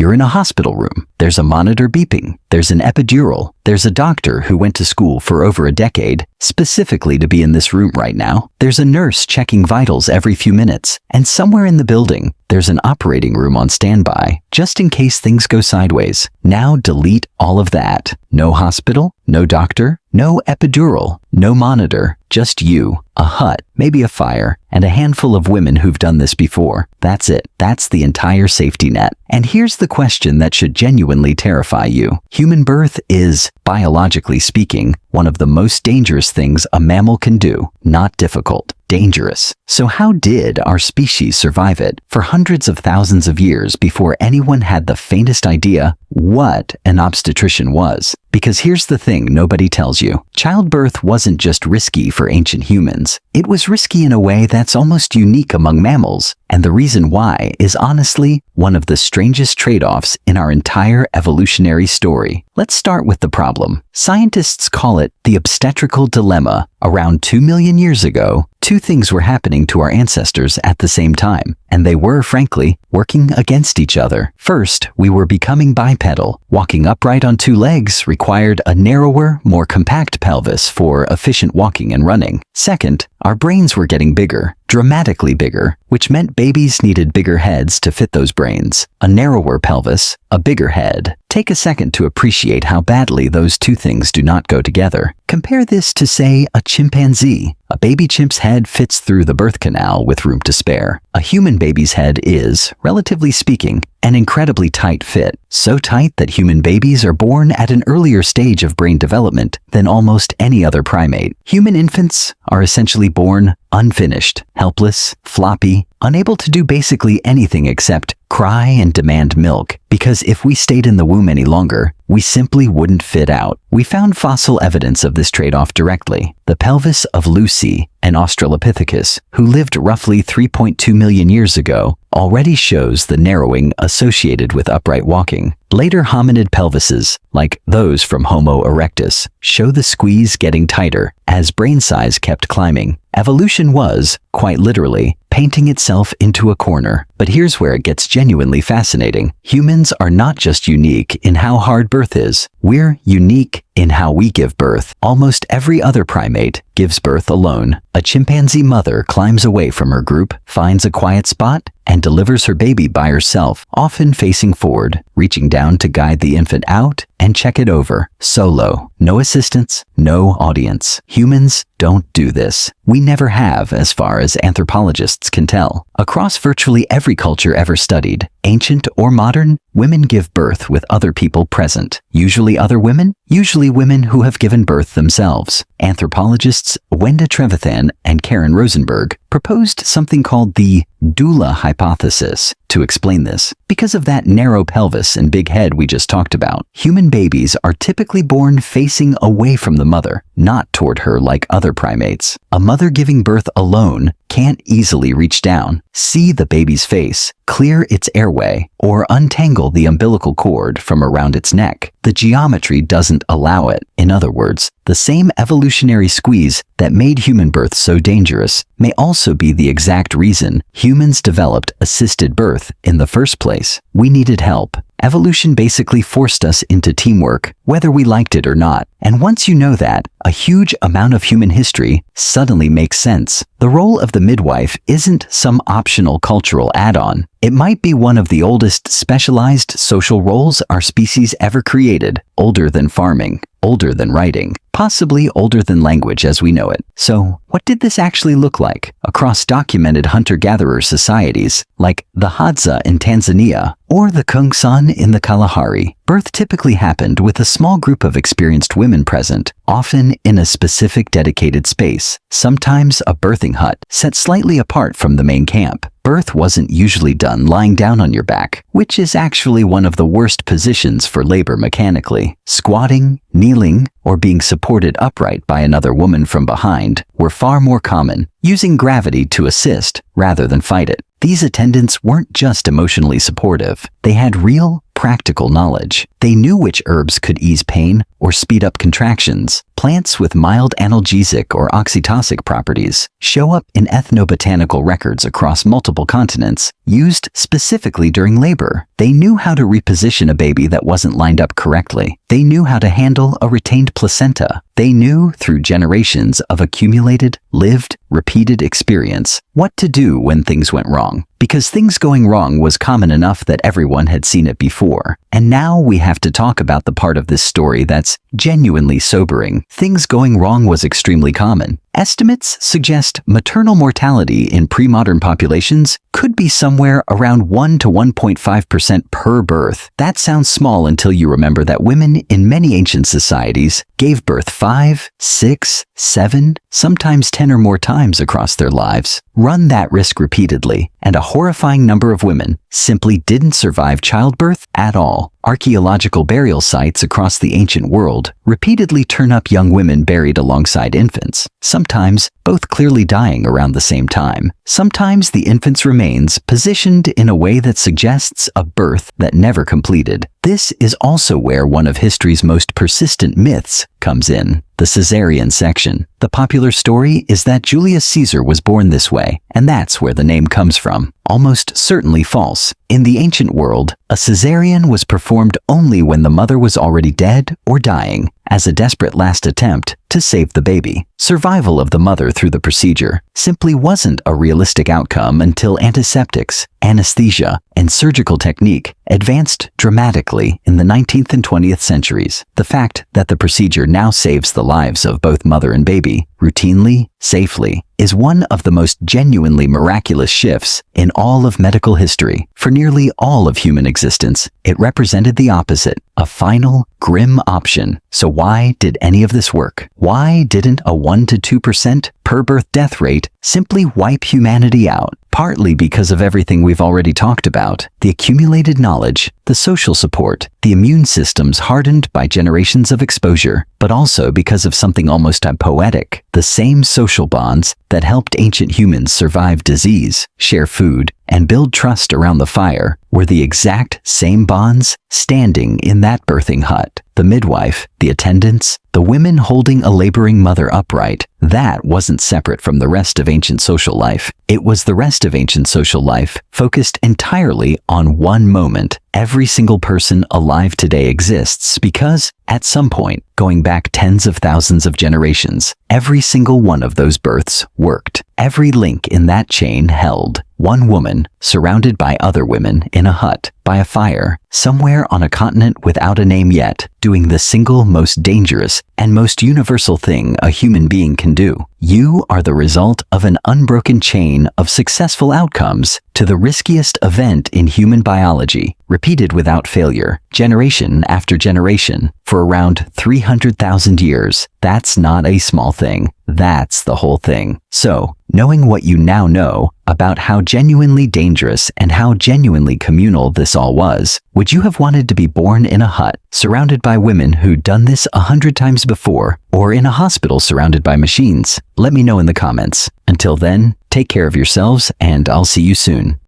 You're in a hospital room. There's a monitor beeping. There's an epidural. There's a doctor who went to school for over a decade, specifically to be in this room right now. There's a nurse checking vitals every few minutes. And somewhere in the building, there's an operating room on standby, just in case things go sideways. Now delete all of that. No hospital, no doctor, no epidural, no monitor, just you, a hut, maybe a fire, and a handful of women who've done this before. That's it. That's the entire safety net. And here's the question that should genuinely terrify you. Human birth is, biologically speaking, one of the most dangerous things a mammal can do. Not difficult. Dangerous. So how did our species survive it for hundreds of thousands of years before anyone had the faintest idea what an obstetrician was? Because here's the thing nobody tells you. Childbirth wasn't just risky for ancient humans. It was risky in a way that's almost unique among mammals. And the reason why is honestly one of the strangest trade-offs in our entire evolutionary story. Let's start with the problem. Scientists call it the obstetrical dilemma. Around 2 million years ago, two things were happening to our ancestors at the same time, and they were, frankly, working against each other. First, we were becoming bipedal. Walking upright on two legs required a narrower, more compact pelvis for efficient walking and running. Second, our brains were getting bigger, dramatically bigger, which meant babies needed bigger heads to fit those brains. A narrower pelvis, a bigger head. Take a second to appreciate how badly those two things do not go together. Compare this to, say, a chimpanzee. A baby chimp's head fits through the birth canal with room to spare. A human baby's head is, relatively speaking, an incredibly tight fit. So tight that human babies are born at an earlier stage of brain development than almost any other primate. Human infants are essentially born unfinished, helpless, floppy, unable to do basically anything except cry and demand milk, because if we stayed in the womb any longer, we simply wouldn't fit out. We found fossil evidence of this trade-off directly. The pelvis of Lucy, an Australopithecus who lived roughly 3.2 million years ago, already shows the narrowing associated with upright walking. Later hominid pelvises, like those from Homo erectus, show the squeeze getting tighter as brain size kept climbing. Evolution was, quite literally, painting itself into a corner. But here's where it gets genuinely fascinating. Humans are not just unique in how hard birth is. We're unique in how we give birth. Almost every other primate gives birth alone. A chimpanzee mother climbs away from her group, finds a quiet spot, and delivers her baby by herself, often facing forward, reaching down to guide the infant out and check it over. Solo. No assistance, no audience. Humans don't do this. We never have, as far as anthropologists can tell. Across virtually every culture ever studied, ancient or modern, women give birth with other people present. Usually other women, usually women who have given birth themselves. Anthropologists Wenda Trevathan and Karen Rosenberg proposed something called the doula hypothesis to explain this. Because of that narrow pelvis and big head we just talked about, human babies are typically born facing away from the mother, not toward her like other primates. A mother giving birth alone can't easily reach down, see the baby's face, clear its airway, or untangle the umbilical cord from around its neck. The geometry doesn't allow it. In other words, the same evolutionary squeeze that made human birth so dangerous may also be the exact reason humans developed assisted birth in the first place. We needed help. Evolution basically forced us into teamwork, whether we liked it or not. And once you know that, a huge amount of human history suddenly makes sense. The role of the midwife isn't some optional cultural add-on. It might be one of the oldest specialized social roles our species ever created, older than farming, older than writing, possibly older than language as we know it. So, what did this actually look like across documented hunter-gatherer societies like the Hadza in Tanzania or the Kungsan in the Kalahari? Birth typically happened with a small group of experienced women present, often in a specific dedicated space, sometimes a birthing hut set slightly apart from the main camp. Birth wasn't usually done lying down on your back, which is actually one of the worst positions for labor mechanically. Squatting, kneeling, or being supported upright by another woman from behind were far more common, using gravity to assist rather than fight it. These attendants weren't just emotionally supportive. They had real, practical knowledge. They knew which herbs could ease pain or speed up contractions. Plants with mild analgesic or oxytocic properties show up in ethnobotanical records across multiple continents, used specifically during labor. They knew how to reposition a baby that wasn't lined up correctly. They knew how to handle a retained placenta. They knew, through generations of accumulated, lived, repeated experience, what to do when things went wrong. Because things going wrong was common enough that everyone had seen it before. And now we have to talk about the part of this story that's genuinely sobering. Things going wrong was extremely common. Estimates suggest maternal mortality in pre-modern populations could be somewhere around 1 to 1.5% per birth. That sounds small until you remember that women in many ancient societies gave birth 5, 6, 7, sometimes 10 or more times across their lives. Run that risk repeatedly, and a horrifying number of women simply didn't survive childbirth at all. Archaeological burial sites across the ancient world repeatedly turn up young women buried alongside infants, sometimes both clearly dying around the same time. Sometimes the infant's remains positioned in a way that suggests a birth that never completed. This is also where one of history's most persistent myths comes in, the cesarean section. The popular story is that Julius Caesar was born this way, and that's where the name comes from. Almost certainly false. In the ancient world, a cesarean was performed only when the mother was already dead or dying, as a desperate last attempt to save the baby. Survival of the mother through the procedure simply wasn't a realistic outcome until antiseptics, anesthesia, and surgical technique advanced dramatically in the 19th and 20th centuries. The fact that the procedure now saves the lives of both mother and baby, routinely, safely, is one of the most genuinely miraculous shifts in all of medical history. For nearly all of human existence, it represented the opposite, a final, grim option. So why did any of this work? Why didn't a 1 to 2% per birth death rate simply wipe humanity out? Partly because of everything we've already talked about, the accumulated knowledge, the social support, the immune systems hardened by generations of exposure, but also because of something almost poetic, the same social bonds that helped ancient humans survive disease, share food, and build trust around the fire were the exact same bonds standing in that birthing hut. The midwife, the attendants, the women holding a laboring mother upright, that wasn't separate from the rest of ancient social life. It was the rest of ancient social life focused entirely on one moment. Every single person alive today exists because, at some point, going back tens of thousands of generations, every single one of those births worked. Every link in that chain held. One woman, surrounded by other women in a hut, by a fire, somewhere on a continent without a name yet, doing the single most dangerous and most universal thing a human being can do. You are the result of an unbroken chain of successful outcomes to the riskiest event in human biology, repeated without failure, generation after generation, for around 300,000 years. That's not a small thing. That's the whole thing. So, knowing what you now know about how genuinely dangerous and how genuinely communal this all was, would you have wanted to be born in a hut, surrounded by women who'd done this 100 times before, or in a hospital surrounded by machines? Let me know in the comments. Until then, take care of yourselves, and I'll see you soon.